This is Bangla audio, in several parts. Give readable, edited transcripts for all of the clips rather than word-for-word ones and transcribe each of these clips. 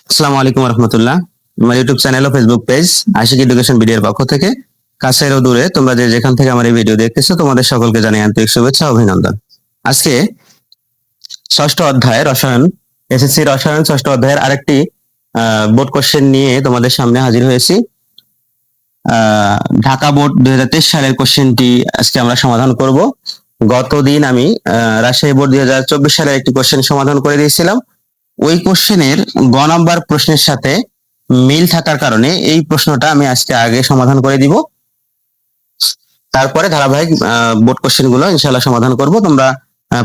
আসসালামু আলাইকুম রহমতুল্লাহ। আমার ইউটিউব চ্যানেল ও ফেসবুক পেজ আশিক এডুকেশন ভিডিওর পক্ষ থেকে কাছের ও দূরে তোমরা যে যেখান থেকে আমার এই ভিডিও দেখতেছো তোমাদের সকলকে জানাই আন্তরিক শুভেচ্ছা ও অভিনন্দন। আজকে ষষ্ঠ অধ্যায় রসায়ন, এসএসসি রসায়ন ষষ্ঠ অধ্যায়ের আরেকটি বোর্ড কোশ্চেন নিয়ে তোমাদের সামনে হাজির হয়েছি। ঢাকা বোর্ড 2023 সালের কোশ্চেনটি আজকে আমরা সমাধান করব। গতদিন আমি রাজশাহী বোর্ড 2024 সালের একটি কোশ্চেন সমাধান করে দিয়েছিলাম। ওই কোশ্চেনের গ নাম্বার প্রশ্নের সাথে মিল থাকার কারণে এই প্রশ্নটা আমি আজকে আগে সমাধান করে দিব, তারপরে ধারাবাহিক বোর্ড কোশ্চেন গুলো ইনশাল্লাহ সমাধান করব। তোমরা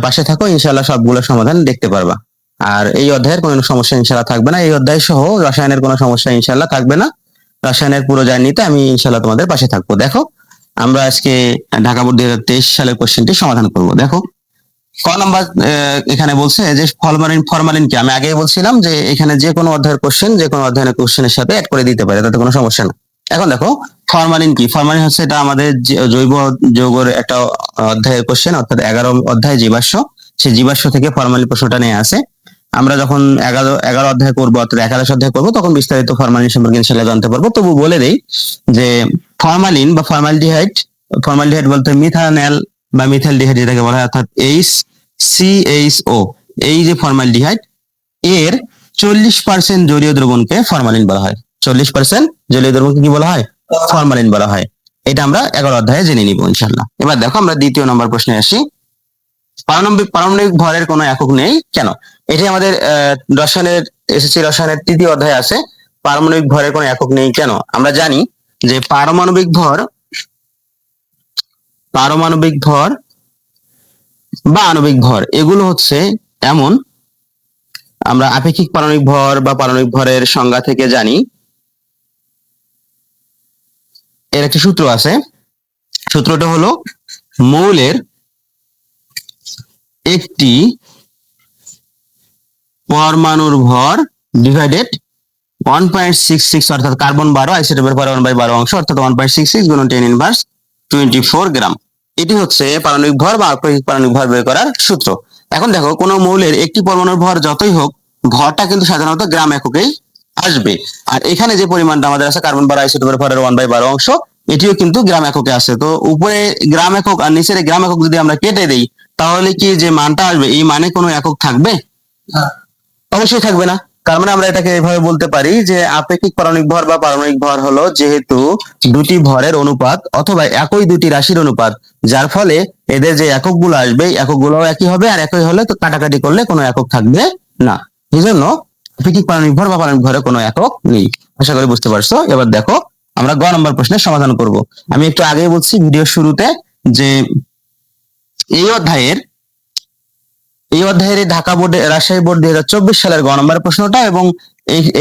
পাশে থাকো, ইনশাল্লাহ সবগুলো সমাধান দেখতে পারবা। আর এই অধ্যায়ের কোনো সমস্যা ইনশাল্লাহ থাকবে না, এই অধ্যায় সহ রসায়নের কোনো সমস্যা ইনশাল্লাহ থাকবে না। রসায়নের পুরো জার্নিতে আমি ইনশাল্লাহ তোমাদের পাশে থাকবো। দেখো, আমরা আজকে ঢাকা বোর্ড 2023 সালের কোশ্চেনটি সমাধান করব। দেখো, ক নাম্বার এখানে বলছে যে ফরমালিন কি, আমি আগেই বলছিলাম যে এখানে যে কোনো অধ্যায়ের কোশ্চেন যে কোনো অধ্যায়ের কোশ্চেনের সাথে অ্যাড করে দিতে পারে, তাতে কোনো সমস্যা না। এখন দেখো, ফরমালিন কি। ফরমালিন হচ্ছে এটা আমাদের জৈব যৌগের একটা অধ্যায়ের কোশ্চেন, অর্থাৎ 11 অধ্যায় জীবাশ্ম, সেই জীবাশ্ম থেকে ফরমালিন প্রশ্নটা নিয়ে আসে। আমরা যখন এগারো অধ্যায় করবো, অর্থাৎ 11 অধ্যায় করবো, তখন বিস্তারিত ফরমালিন সম্পর্কে ইনশাআল্লাহ জানতে পারবো। তবু বলে দেই যে ফরমালিন বা ফরমালডিহাইড, ফরমালডিহাইড বলতে মিথানল বা মিথাইলডিহাইড যেটাকে বলা হয়, অর্থাৎ CHO, এই যে ফরমালডিহাইড, এর 40% জলীয় দ্রবণকে ফরমালিন বলা হয়। 40% জলীয় দ্রবণকে কি বলা হয়? ফরমালিন বলা হয়। এটা আমরা 11 অধ্যায়ে জেনে নিব ইনশাআল্লাহ। এবার দেখো, আমরা দ্বিতীয় নম্বর প্রশ্নে আসি। পারমাণবিক ভরের কোনো একক নেই কেন? এটি আমাদের রসায়নের, এসএসসি রসায়নের তৃতীয় অধ্যায়ে আছে। পারমাণবিক ভরের কোনো একক নেই কেন? আমরা জানি যে পারমাণবিক ভর বা আণবিক ভর এগুলো হচ্ছে এমন, আমরা আপেক্ষিক পারমাণবিক ভর বা পারমাণবিক ভরের সংজ্ঞা থেকে জানি। এর একটি সূত্র আছে, সূত্রটা হলো মৌলের একটি পরমাণুর ভর ডিভাইডেড 1.66, অর্থাৎ কার্বন 12 আইসোটোপের পরে 1/12 অংশ, অর্থাৎ 1.66 গুণন 10⁻²4 গ্রাম। এটি হচ্ছে পারমাণবিক ভর বা আপেক্ষিক পারমাণবিক ভর বের করার সূত্র। এখন দেখো, কোন মৌলের একটি পরমাণুর ভর যতই হোক, ভরটা কিন্তু সাধারণত গ্রাম এককেই আসবে। আর এখানে যে পরিমাণটা আমাদের আছে কার্বন 12 আইসোটোপের পরের 1/12 অংশ, এটিও কিন্তু গ্রাম এককে আছে। তো উপরে গ্রাম একক আর নিচের গ্রাম একক যদি আমরা কেটে দেই, তাহলে কি যে মানটা আসবে এই মানে কোনো একক থাকবে? অবশ্যই থাকবে না। তার মানে আমরা এটাকে এভাবে বলতে পারি যে আপেক্ষিক পারমাণবিক ভর বা পারমাণবিক ভর হলো যেহেতু দুটি ভরের অনুপাত অথবা একই দুটি রাশির অনুপাত, যার ফলে এদের যে এককগুলো আসবে এককগুলো একই হবে, আর একই হলে তো কাটাকাটি করলে কোনো একক থাকবে না। এই জন্য আপেক্ষিক পারমাণবিক ভর বা পারমাণবিক ভরে কোনো একক নেই। আশা করি বুঝতে পারছো। এবার দেখো, আমরা গ নম্বর প্রশ্নের সমাধান করব। আমি একটু আগেই বলছি ভিডিওর শুরুতে যে এই অধ্যায়ের ঢাকা বোর্ডে, রাজশাহী বোর্ড 2024 সালের গ নম্বর প্রশ্নটা এবং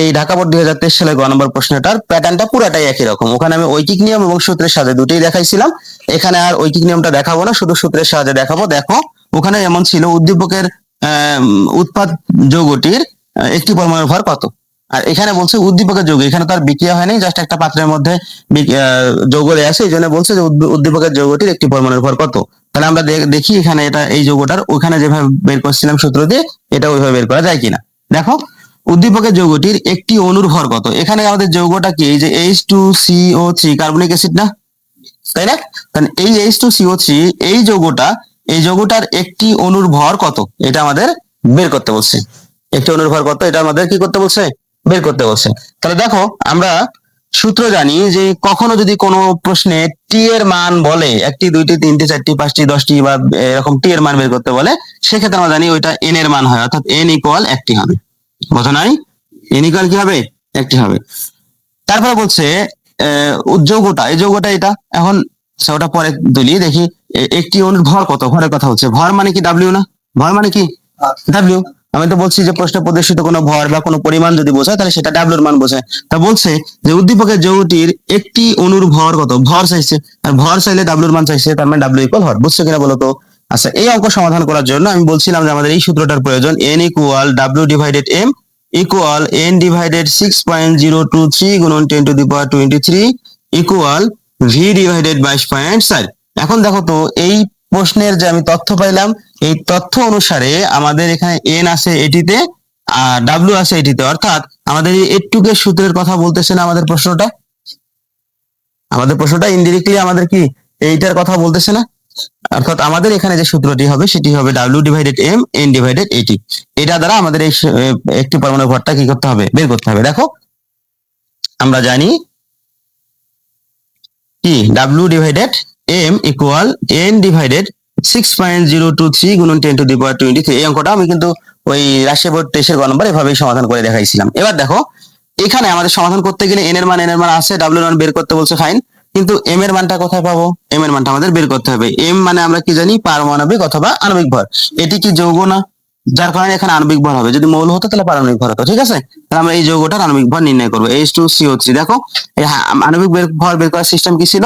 এই ঢাকা বোর্ড 2023 সালের গ নম্বর প্রশ্নটার প্যাটার্নটা পুরাটাই একই রকম। ওখানে আমি ঐকিক নিয়ম এবং সূত্রের সাহায্যে দুটোই দেখাইছিলাম। এখানে আর ঐকিক নিয়মটা দেখাবো না, শুধু সূত্রের সাহায্যে দেখাবো। দেখো, ওখানে এমন ছিল, উদ্দীপকের উৎপাদ যৌগটির একটি পরমাণুর ভর কত। আর এখানে বলছে উদ্দীপকের যৌগ, এখানে তো আর বিক্রিয়া হয়নি, জাস্ট একটা পাত্রের মধ্যে যৌগ আছে, এই জন্য বলছে যে উদ্দীপকের যৌগটির একটি পরমাণুর ভর কত। তাহলে আমরা দেখি এখানে এটা এই যৌগটার ওখানে যেভাবে বের করছিলাম সূত্র দিয়ে, এটা ওইভাবে বের করা যায় কিনা। দেখো, উদ্দীপকের যৌগটির একটি অণুর ভর কত। এখানে আমাদের যৌগটা কি? এই যে H2CO3 কার্বনিক অ্যাসিড না, তাই না? তাহলে এই H2CO3 এই যৌগটার একটি অণুর ভর কত, এটা আমাদের বের করতে বলছে। একটি অণুর ভর কত, এটা আমাদের কি করতে বলছে? বের করতে বলছে। তাহলে দেখো, আমরা সূত্র জানি যে কখনো যদি কোনো প্রশ্নে টি এর মান বলে, একটি, দুইটি, তিনটি, চারটি, পাঁচটি, 10টি বা এরকম টি এর মান বের করতে বলে, সেক্ষেত্রে আমরা জানি ওইটা এন এর মান হয়, অর্থাৎ n ইকুয়াল 1টি হবে। বোঝা নাই? n ইকুয়াল কি হবে? 1টি হবে। তারপরে বলছে যৌগটা, এই যৌগটা এটা। এখন ওটা পরে তুলি, দেখি একটি অণুর ভর কত। ভরের কথা হচ্ছে, ভর মানে কি ডাব্লিউ না? ভর মানে কি ডাব্লিউ। আমি তো বলছি যে প্রশ্নে প্রদর্শিত কোনো ভর বা কোনো পরিমাণ যদি বোঝায়, তাহলে সেটা ডাব্লিউর মান বোঝায়। তা বলছে যে উদ্দীপকের যৌগটির একটি অণুর ভর কত, ভর চাইছে, আর ভর চাইলে ডাব্লিউর মান চাইছে, তার মানে ডাব্লিউ ইকুয়াল ভর। বুঝছো কিনা বলো তো? আচ্ছা, এই অঙ্ক সমাধান করার জন্য আমি বলছিলাম যে আমাদের এই সূত্রটার প্রয়োজন, n equal W divided m equal n divided 6.023 গুণন 10⁻23 ইকুয়াল v ডিভাইডেড 22.4। এখন দেখো তো, এই প্রশ্নের যে আমি তথ্য পাইলাম, এই তথ্য অনুসারে আমাদের এখানে n আছে এটিতে, আর ডাব্লিউ আছে এইটিতে, অর্থাৎ আমাদের এই এইটুকের সূত্রের কথা বলতেছে না আমাদের প্রশ্নটা? আমাদের প্রশ্নটা ইনডিরেক্টলি আমাদের কি এইটার কথা বলতেছে না? অর্থাৎ আমাদের এখানে যে সূত্রটি হবে সেটি হবে ডাব্লিউ divided m n divided eighty. এটা দ্বারা আমাদের এই একটি পরমাণু ভরটা কি করতে হবে, বের করতে হবে। দেখো আমরা জানি কি W divided M equal N divided 6.023 গুণন 10⁻23। এই অঙ্কটা আমি কিন্তু ওই রাজশাহী বোর্ড 23-এর গ নম্বর এভাবেই সমাধান করে দেখাইছিলাম। এবার দেখো এখানে আমাদের সমাধান করতে গেলে এন এর মান আছে, ডাব্লিউ এর মান বের করতে বলছে, ফাইন। কিন্তু এম এর মানটা কোথায় পাবো? এম এর মানটা আমাদের বের করতে হবে। এম মানে আমরা কি জানি, পারমাণবিক অথবা আণবিক ভর। এটি কি যৌগ না, যার কারণে এখানে আণবিক ভর হবে। যদি মৌল হতো তাহলে পারমাণবিক ভর হতো, ঠিক আছে? তাহলে আমরা এই যৌগটার আণবিক ভর নির্ণয় করবো, H2CO3। দেখো এই আণবিক ভর বের করার সিস্টেম কি ছিল,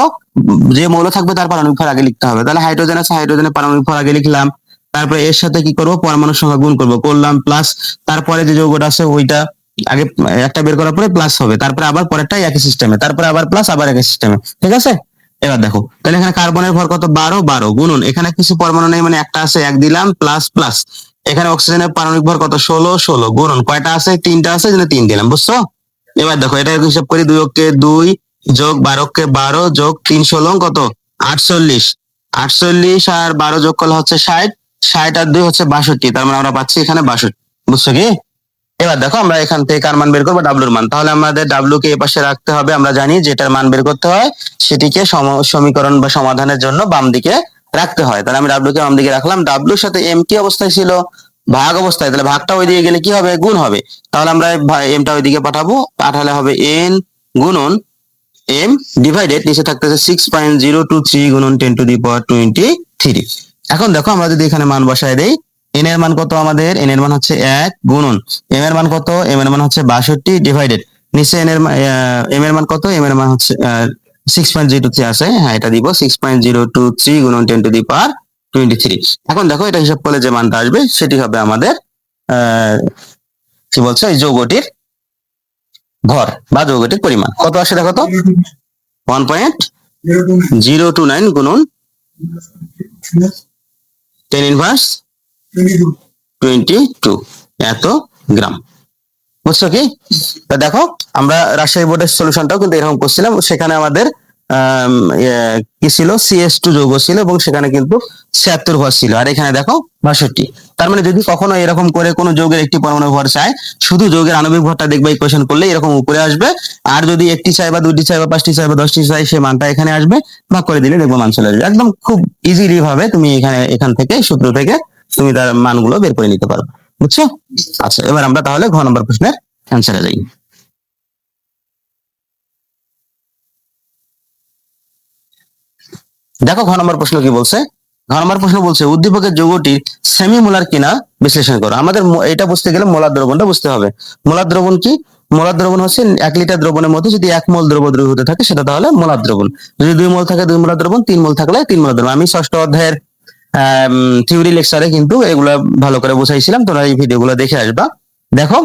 যে মৌল থাকবে তার পারমাণবিক ভর আগে লিখতে হবে। তাহলে হাইড্রোজেন আছে, হাইড্রোজেনের পারমাণবিক ভর আগে লিখলাম, তারপরে এর সাথে কি করবো, পরমাণুর সংখ্যা গুণ করবো, করলাম, প্লাস তারপরে যে যৌগটা আছে ওইটা আগে একটা বের করার পরে প্লাস হবে, তারপরে আবার পরেরটাই একই সিস্টেমে, তারপরে আবার প্লাস, আবার একই সিস্টেমে, ঠিক আছে? এবার দেখো তাহলে এখানে কার্বনের ভর কত, 12 গুণন, এখানে কিছু পরমাণু নেই মানে একটা আছে, এক দিলাম, প্লাস প্লাস। এখানে অক্সিজেনের পারমাণবিক ভর কত, 16 গুণন কয়টা আছে, 3টা আছে, জন্য 3 দিলাম, বুঝছো? এবার দেখো এটা হিসাব করি, 2 অক্ষে 2 যোগ 12 অক্ষে 12 যোগ 3 16 কত, 48। 48 আর 12 যোগ করলে হচ্ছে 60, 60 আর 2 হচ্ছে 62, তার মানে আমরা পাচ্ছি এখানে 62, বুঝছো কি? এবার দেখো আমরা এখান থেকে কার মান বের করবো, ডাব্লুর মান। তাহলে আমাদের ডাব্লু কে এপাশে রাখতে হবে, আমরা জানি যেটার মান বের করতে হয় সেটিকে সমীকরণ বা সমাধানের জন্য বাম দিকে রাখতে হয়। তাহলে আমি ডাব্লু কে বাম দিকে রাখলাম। ডাব্লুর সাথে এম কি অবস্থায় ছিল, ভাগ অবস্থায়, তাহলে ভাগটা ওইদিকে গেলে কি হবে, গুণ হবে। তাহলে আমরা এমটা ওইদিকে পাঠাবো, পাঠালে হবে এন গুণন এম ডিভাইডেড, নিচে থাকতেছে 6.023 গুণন 10⁻23। এখন দেখো আমরা যদি এখানে মান বসায় দেই, এন এর মান কত আমাদের, এন এর মান হচ্ছে 1 গুণন এম এর মান কত, এম এর মান হচ্ছে 62 ডিভাইডেড নিচে এম এর মান কত, এম এর মান হচ্ছে 6.023 আছে, হ্যাঁ এটা দিব, 6.023 গুণন 10⁻23। এখন দেখো এটা হিসাব করলে যে মানটা আসবে সেটি হবে আমাদের কি বলছে, এই যৌগটির ভর বা যৌগটির পরিমাণ কত আসে দেখো তো, 1.029 গুণন 10⁻22 এত গ্রাম, বুঝছো কি? তা দেখো আমরা রাজশাহী বোর্ডের সলিউশনটাও কিন্তু এরকম করছিলাম, সেখানে আমাদের কি ছিল, CS2 যৌগ ছিল এবং সেখানে কিন্তু 76 ভর ছিল, আর এখানে দেখো 62। তার মানে যদি কখনো এরকম করে কোনো যৌগের একটি পরমাণু ভর চায়, শুধু যৌগের আণবিক ভরটা দেখবে ইকুয়েশন করলে এরকম উপরে আসবে, আর যদি একটি চাই বা দুটি চাই বা পাঁচটি চাই বা 10টি চাই, সে মানটা এখানে আসবে, ভাগ করে দিলে দেখবো মান চলে আসবে। একদম খুব ইজিলি ভাবে তুমি এখান থেকে সূত্র থেকে তুমি তার মানগুলো বের করে নিতে পারো, বুঝছো? আচ্ছা এবার আমরা তাহলে ঘ নম্বর প্রশ্নের অ্যান্সারে যাই। দেখো ঘ নম্বর প্রশ্ন কি বলছে, ঘ নম্বর প্রশ্ন বলছে উদ্দীপকের যৌগটির সেমি মোলার কিনা বিশ্লেষণ করো। আমাদের এটা বুঝতে গেলে মোলার দ্রবণটা বুঝতে হবে। মোলার দ্রবণ কি, মোলার দ্রবণ হচ্ছে 1 লিটার দ্রবণের মধ্যে যদি 1 মোল দ্রব্য দ্রবীভূত থাকে সেটা তাহলে মোলার দ্রবণ, যদি 2 মোল থাকে 2 মোলার দ্রবণ, 3 মোল থাকলে 3 মোলার দ্রবণ। আমি 6ষ্ঠ অধ্যায়ের থিওরি লেকচারে কিন্তু এগুলা ভালো করে বুঝাইছিলাম, তোমরা এই ভিডিওগুলো দেখে আসবা। দেখো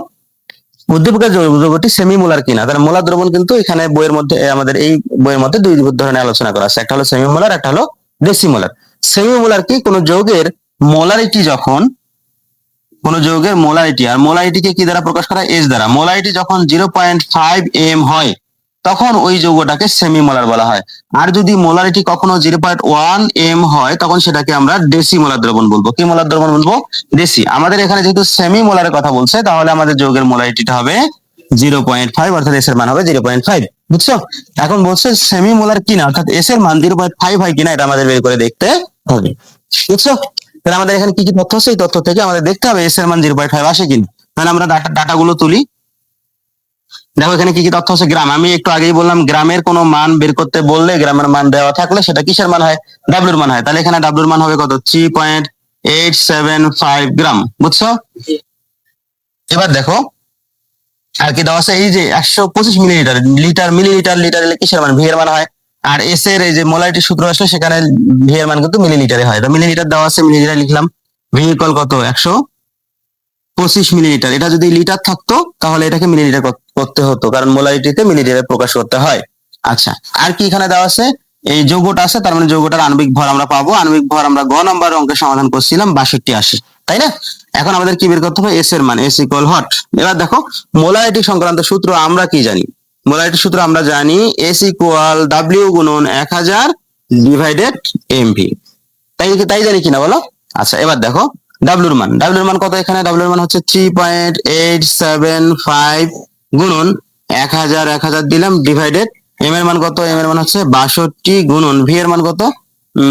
উদ্দীপকের যৌগটি সেমি মোলার কিনা, তাহলে মোলার দ্রবণ কিন্তু এখানে বইয়ের মধ্যে, আমাদের এই বইয়ের মধ্যে দুই ধরনের আলোচনা করা আছে, একটা হলো সেমি মোলার, একটা হলো ডেসিমোলার। সেমি মোলার কি, কোন যৌগের মোলারিটি যখন, কোন যৌগের মোলারিটি, আর মোলারিটিকে কি দ্বারা প্রকাশ করা, এস দ্বারা। মোলারিটি যখন 0.5 m হয় তখন ওই যৌগটাকে সেমি মোলার বলা হয়। আর যদি মোলারিটি কখনো 0.1 m হয় তখন সেটাকে আমরা ডেসি মোলার দ্রবণ বলবো। কি মোলার দ্রবণ বলবো, ডেসি। আমাদের এখানে যেহেতু সেমি মোলারের কথা বলছে, তাহলে আমাদের যৌগের মোলারিটিটা হবে 0.5, অর্থাৎ এস এর মান হবে 0.5, বুঝছো? এখন বলছে সেমি মোলার কিনা, অর্থাৎ এস এর মান 0.5 হয় কিনা এটা আমাদের বের করে দেখতে হবে, বুঝছো? তাহলে আমাদের এখানে কি কি তথ্য আছে, এই তথ্য থেকে আমাদের দেখতে হবে এস এর মান 0.5 আসে কিনা। তাহলে আমরা ডাটাগুলো তুলি। দেখো এখানে কি কি তথ্য আছে, গ্রাম, আমি একটু আগেই বললাম গ্রামের কোনো মান বের করতে বললে, গ্রামের মান দেওয়া থাকলে সেটা কিসের মান হয়, ডাব্লুর মান হয়। তাহলে এখানে ডাব্লুর মান হবে কত, 3.875 গ্রাম, বুঝছো? এবার দেখো আর কি দেওয়া আছে, এই যে 125 মিলিলিটার, লিটার মিলিলিটার, লিটার এলে কিসের মান, ভি এর মান হয়। আর এস এর এই যে মোলারিটি সূত্র আসলে সেখানে ভি এর মান কিন্তু মিলিলিটারে হয়, তো মিলিলিটার দেওয়া আছে, মিলিলিটার লিখলাম। ভি ইকুয়াল কত, 125 মিলিলিটার। এটা যদি লিটার থাকতো তাহলে এটাকে মিলিলিটার করতে হতো, কারণ মোলারিটিতে মিলিলিটারে প্রকাশ করতে হয়। আচ্ছা আর কি এখানে দেওয়া আছে, এই যৌগটা আছে, তার মানে যৌগটার আণবিক ভর আমরা পাবো। আণবিক ভর আমরা গ নম্বর অঙ্কের সমাধান করছিলাম, 62 আসে। তাই না? এখন আমাদের কি বের করতে হবে, এস এর মান, এস ইকুয়াল হট। এবার দেখো মোলারিটি সংক্রান্ত সূত্র আমরা কি জানি, মোলারিটি সূত্র আমরা জানি এস ইকুয়াল ডাব্লিউ গুণন 1000 ডিভাইডেড এমভি। তাই জানি কিনা বলো? আচ্ছা এবার দেখো ডাব্লিউর মান কত, এখানে ডাব্লিউর মান হচ্ছে 3.875 গুণন 1000 দিলাম ডিভাইডেড এম এর মান কত, এম এর মান হচ্ছে 62 গুণন ভি এর মান কত,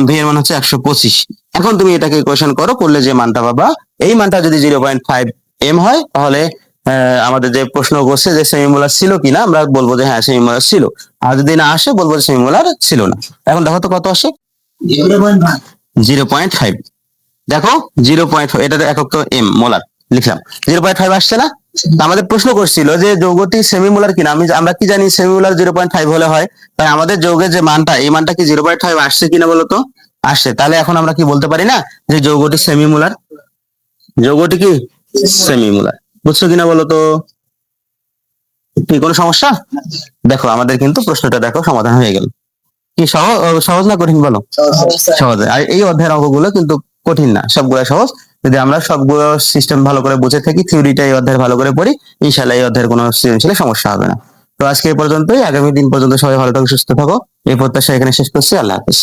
ভি এর মান হচ্ছে 125। এখন তুমি এটাকে ইকুয়েশন করলে যে মানটা পাবা, এই মানটা যদি 0.5 এম হয় তাহলে আমাদের যে প্রশ্ন করছে যে সেমিমোলার ছিল কিনা, আমরা বলবো যে হ্যাঁ সেমিমোলার ছিল, আর যদি না আসে বলবো যে সেমিমোলার ছিল না। এখন দেখো তো কত আসে, 0.5। দেখো 0.5, এটা একক তো এম মোলার লিখলাম, 0.5 আসছে না? আমাদের প্রশ্ন করছিল যে যৌগটি সেমিমোলার কিনা, আমরা কি জানি সেমিমোলার 0.5 হলে হয়, তাই আমাদের যৌগের যে মানটা, এই মানটা কি 0.5 আসছে কিনা বলতো? আসছে। তাহলে এখন আমরা কি বলতে পারি না যে যৌগটি সেমিমোলার, যৌগটি কি সেমিমোলার। বুঝছো কিনা বলতো? কি কোনো সমস্যা? দেখো আমাদের কিন্তু প্রশ্নটা দেখো সমাধান হয়ে গেল। কি সহজ না কঠিন বলো? সহজ। আর এই অধ্যায়ের অঙ্কগুলো কিন্তু কঠিন না, সবগুলো সহজ। যদি আমরা সবগুলো সিস্টেম ভালো করে বুঝে থাকি, থিওরিটা এই অধ্যায় ভালো করে পড়ি, ইনশাআল্লাহ এই অধ্যায়ের কোনো সৃজনশীল সমস্যা হবে না। তো আজকে এই পর্যন্তই, আগামী দিন পর্যন্ত সবাই ভালো থাকো, সুস্থ থাকো, এই প্রত্যাশা এখানে শেষ করছি। আল্লাহ হাফেজ।